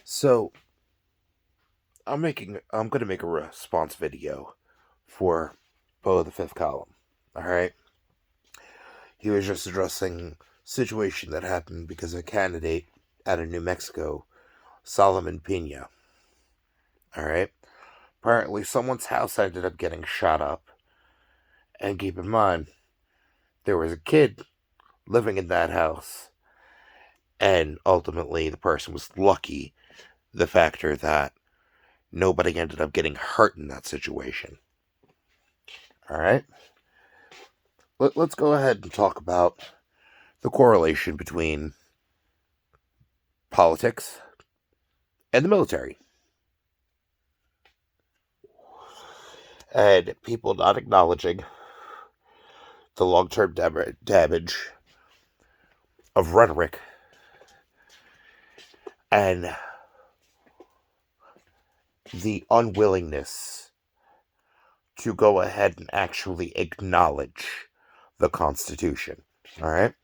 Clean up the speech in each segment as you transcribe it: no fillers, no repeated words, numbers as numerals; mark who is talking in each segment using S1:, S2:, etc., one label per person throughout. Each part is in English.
S1: So I'm gonna make a response video for Poe the Fifth Column. Alright? He was just addressing a situation that happened because a candidate out of New Mexico, Solomon Pena. Alright? Apparently someone's house ended up getting shot up. And keep in mind, there was a kid living in that house. And ultimately the person was lucky the factor that nobody ended up getting hurt in that situation. Alright? Let's go ahead and talk about the correlation between politics and the military. And people not acknowledging the long-term damage of rhetoric and the unwillingness to go ahead and actually acknowledge the Constitution. All right?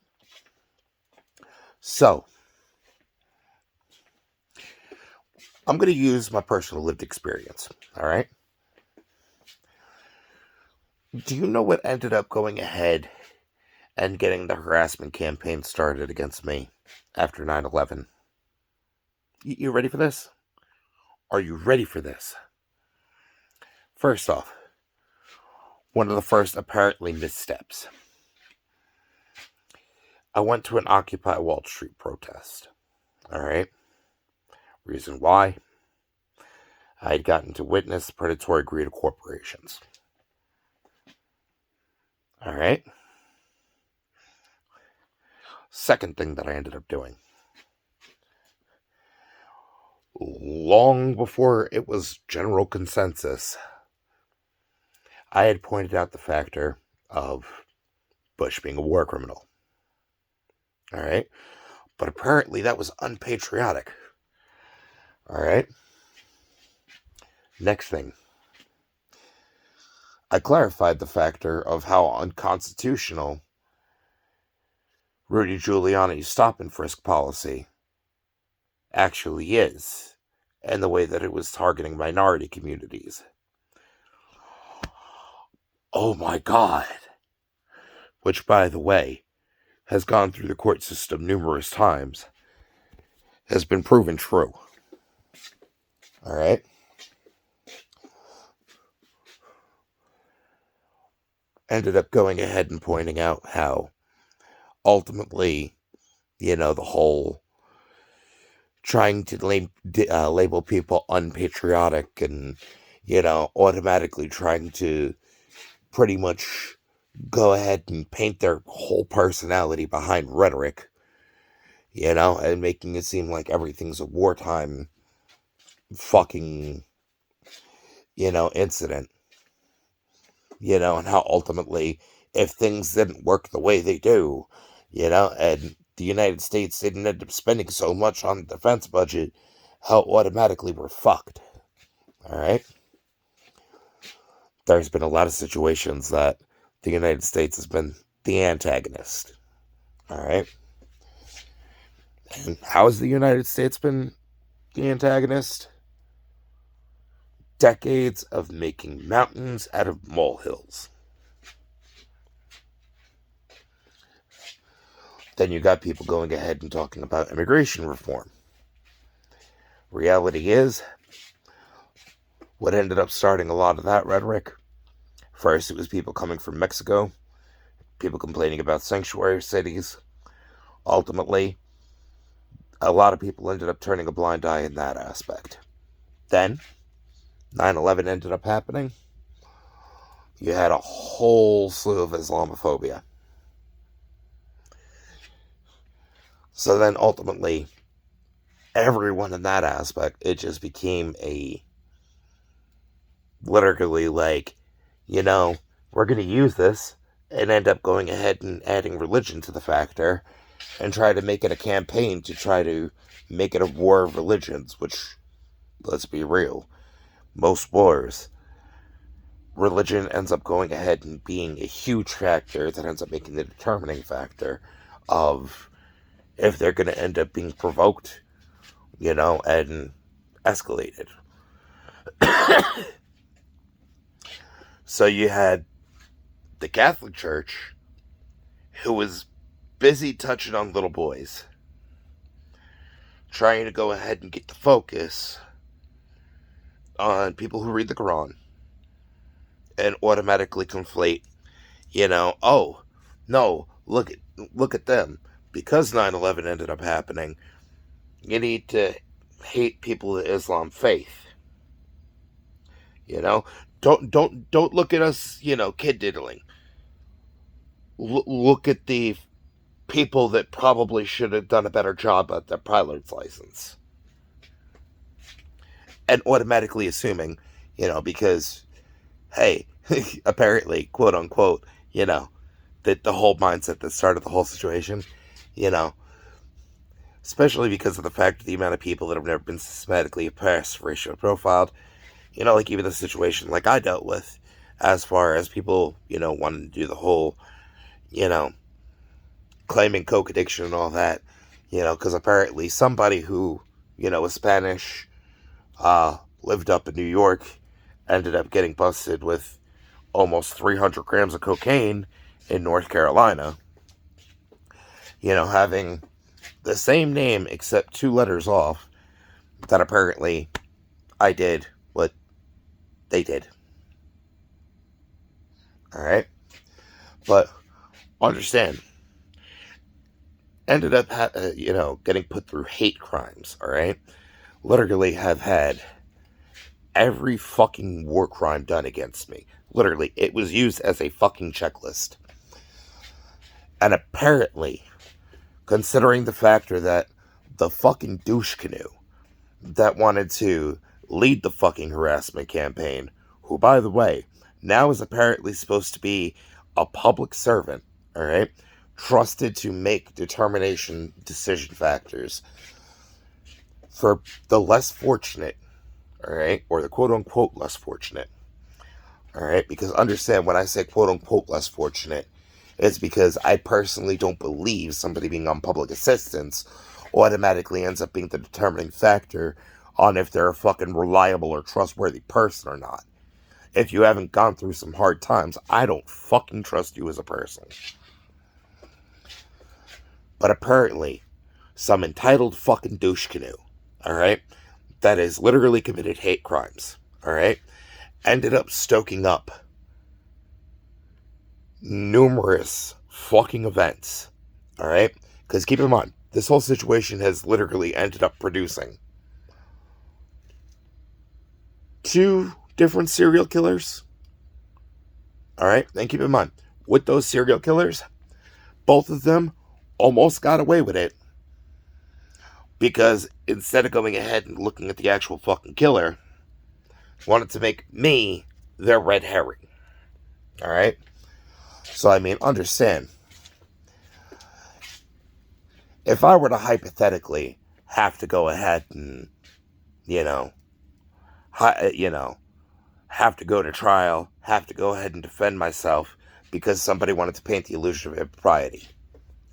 S1: So, I'm going to use my personal lived experience. All right? Do you know what ended up going ahead and getting the harassment campaign started against me after 9/11? You ready for this? Are you ready for this? First off, one of the first apparently missteps. I went to an Occupy Wall Street protest. All right? Reason why? I had gotten to witness predatory greed of corporations. All right? Second thing that I ended up doing. Long before it was general consensus, I had pointed out the factor of Bush being a war criminal. All right? But apparently that was unpatriotic. All right? Next thing. I clarified the factor of how unconstitutional Rudy Giuliani's stop and frisk policy actually is, and the way that it was targeting minority communities. Oh my God. Which, by the way, has gone through the court system numerous times, has been proven true. All right? Ended up going ahead and pointing out how ultimately, the whole trying to label people unpatriotic and, automatically trying to pretty much go ahead and paint their whole personality behind rhetoric, and making it seem like everything's a wartime fucking, incident, and how ultimately, if things didn't work the way they do, and the United States didn't end up spending so much on the defense budget, how automatically we're fucked. All right? There's been a lot of situations that the United States has been the antagonist. All right? And how has the United States been the antagonist? Decades of making mountains out of molehills. Then you got people going ahead and talking about immigration reform. Reality is, what ended up starting a lot of that rhetoric, first it was people coming from Mexico, people complaining about sanctuary cities. Ultimately, a lot of people ended up turning a blind eye in that aspect. Then, 9/11 ended up happening. You had a whole slew of Islamophobia. So then ultimately, everyone in that aspect, it just became literally like, we're going to use this and end up going ahead and adding religion to the factor and try to make it a campaign to try to make it a war of religions, which, let's be real, most wars, religion ends up going ahead and being a huge factor that ends up making the determining factor of if they're going to end up being provoked and escalated. So you had the Catholic Church, who was busy touching on little boys, trying to go ahead and get the focus on people who read the Quran and automatically conflate, oh, no, look at them. Because 9/11 ended up happening, you need to hate people of the Islam faith. Don't look at us, kid diddling. Look at the people that probably should have done a better job at their pilot's license. And automatically assuming, because, hey, apparently, quote unquote, that the whole mindset that started the whole situation, especially because of the fact of the amount of people that have never been systematically oppressed, racially profiled, like even the situation like I dealt with, as far as people, wanting to do the whole, claiming coke addiction and all that, because apparently somebody who, was Spanish, lived up in New York, ended up getting busted with almost 300 grams of cocaine in North Carolina, having the same name except 2 letters off, that apparently I did what they did. Alright? But understand, ended up, getting put through hate crimes, alright? Literally have had every fucking war crime done against me. Literally, it was used as a fucking checklist. And apparently, considering the factor that the fucking douche canoe that wanted to lead the fucking harassment campaign, who, by the way, now is apparently supposed to be a public servant, alright, trusted to make determination decision factors for the less fortunate, alright, or the quote-unquote less fortunate, alright, because understand, when I say quote-unquote less fortunate, it's because I personally don't believe somebody being on public assistance automatically ends up being the determining factor on if they're a fucking reliable or trustworthy person or not. If you haven't gone through some hard times, I don't fucking trust you as a person. But apparently, some entitled fucking douche canoe, alright, that has literally committed hate crimes, alright, ended up stoking up numerous fucking events, alright? Because keep in mind, this whole situation has literally ended up producing 2 different serial killers, alright? And keep in mind, with those serial killers, both of them almost got away with it, because instead of going ahead and looking at the actual fucking killer, wanted to make me their red herring, alright? So, I mean, understand, if I were to hypothetically have to go ahead and, have to go to trial, have to go ahead and defend myself because somebody wanted to paint the illusion of impropriety,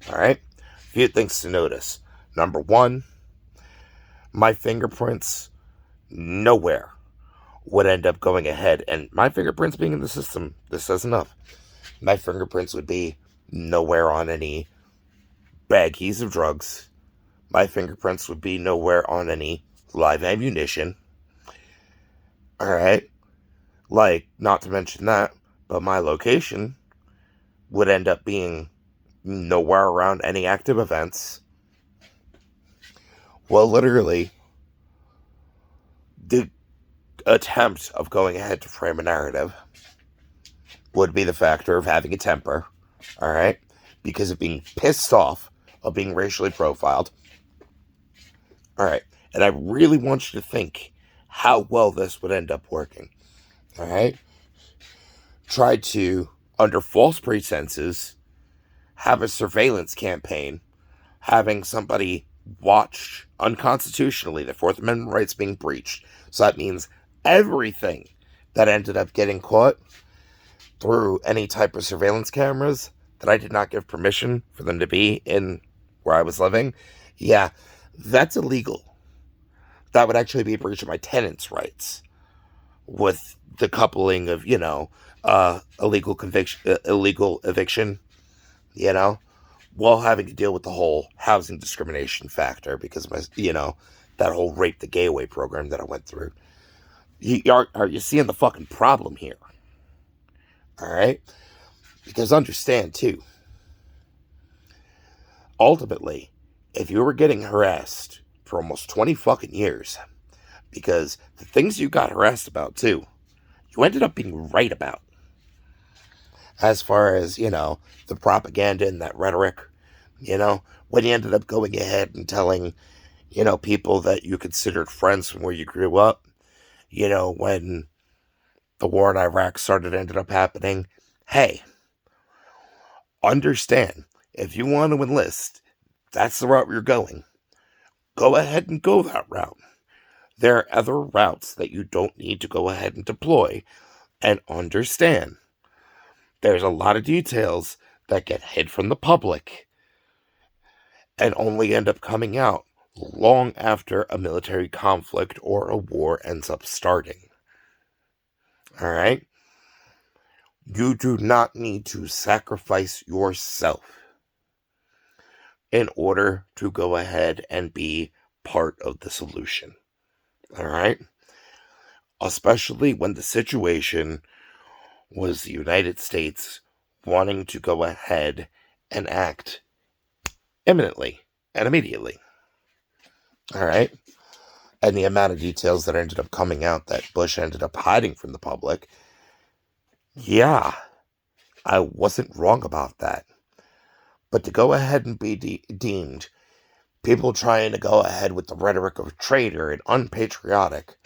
S1: alright? Few things to notice. Number 1, my fingerprints nowhere would end up going ahead, and my fingerprints being in the system, this says enough. My fingerprints would be nowhere on any baggies of drugs. My fingerprints would be nowhere on any live ammunition. Alright? Like, not to mention that, but my location would end up being nowhere around any active events. Well, literally, the attempt of going ahead to frame a narrative would be the factor of having a temper, alright? Because of being pissed off of being racially profiled. Alright, and I really want you to think how well this would end up working, alright? Try to, under false pretenses, have a surveillance campaign, having somebody watched unconstitutionally, the Fourth Amendment rights being breached. So that means everything that ended up getting caught through any type of surveillance cameras that I did not give permission for them to be in where I was living, yeah, that's illegal. that would actually be a breach of my tenant's rights with the coupling of, illegal eviction, while having to deal with the whole housing discrimination factor because of that whole rape the gay away program that I went through. Are you seeing the fucking problem here? All right? Because understand, too, ultimately, if you were getting harassed for almost 20 fucking years, because the things you got harassed about, too, you ended up being right about. As far as, the propaganda and that rhetoric, when you ended up going ahead and telling, people that you considered friends from where you grew up, when the war in Iraq ended up happening, hey, understand, if you want to enlist, that's the route you're going. Go ahead and go that route. There are other routes that you don't need to go ahead and deploy, and understand. There's a lot of details that get hid from the public and only end up coming out long after a military conflict or a war ends up starting. All right? You do not need to sacrifice yourself in order to go ahead and be part of the solution. All right? Especially when the situation was the United States wanting to go ahead and act imminently and immediately. All right? And the amount of details that ended up coming out that Bush ended up hiding from the public, yeah, I wasn't wrong about that. But to go ahead and be deemed people trying to go ahead with the rhetoric of traitor and unpatriotic,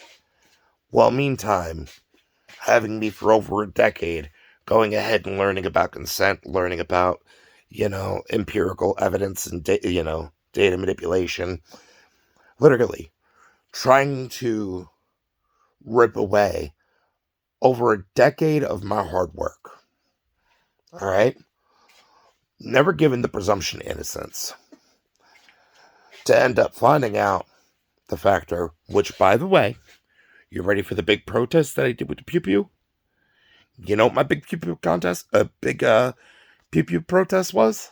S1: while meantime, having me for over a decade going ahead and learning about consent, learning about, empirical evidence and, data manipulation, literally trying to rip away over a decade of my hard work. All right? Never given the presumption of innocence. To end up finding out the factor, which, by the way, you ready for the big protest that I did with the pew-pew? You know what my big pew-pew pew-pew protest was?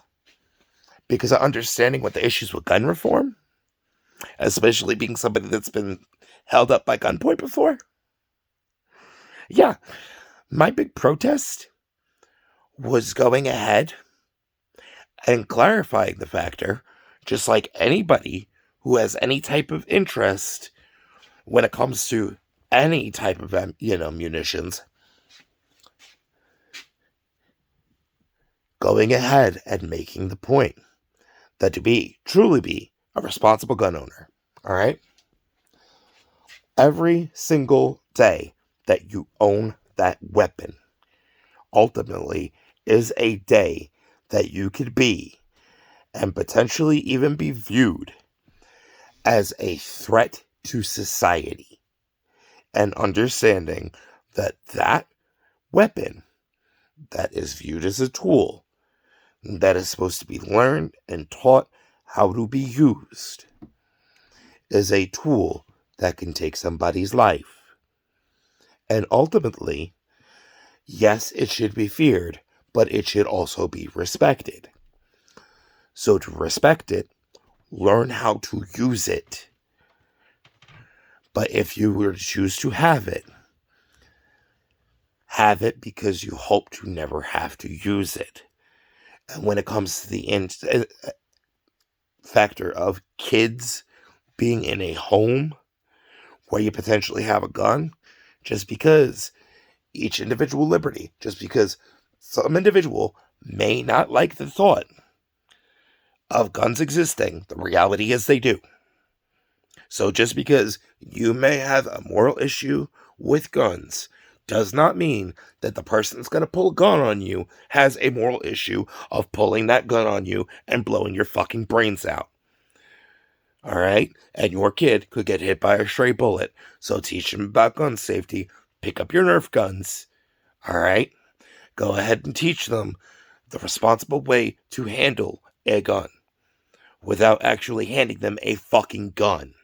S1: Because of understanding what the issues with gun reform, especially being somebody that's been held up by gunpoint before. Yeah, my big protest was going ahead and clarifying the factor, just like anybody who has any type of interest when it comes to any type of, munitions, going ahead and making the point that to truly be a responsible gun owner, all right? Every single day that you own that weapon ultimately is a day that you could be and potentially even be viewed as a threat to society, and understanding that that weapon that is viewed as a tool that is supposed to be learned and taught how to be used is a tool that can take somebody's life. And ultimately, yes, it should be feared, but it should also be respected. So to respect it, learn how to use it. But if you were to choose to have it because you hope to never have to use it. And when it comes to the factor of kids being in a home where you potentially have a gun, just because each individual liberty, just because some individual may not like the thought of guns existing, the reality is they do. So just because you may have a moral issue with guns does not mean that the person that's going to pull a gun on you has a moral issue of pulling that gun on you and blowing your fucking brains out. All right? And your kid could get hit by a stray bullet. So teach them about gun safety. Pick up your Nerf guns. All right? Go ahead and teach them the responsible way to handle a gun without actually handing them a fucking gun.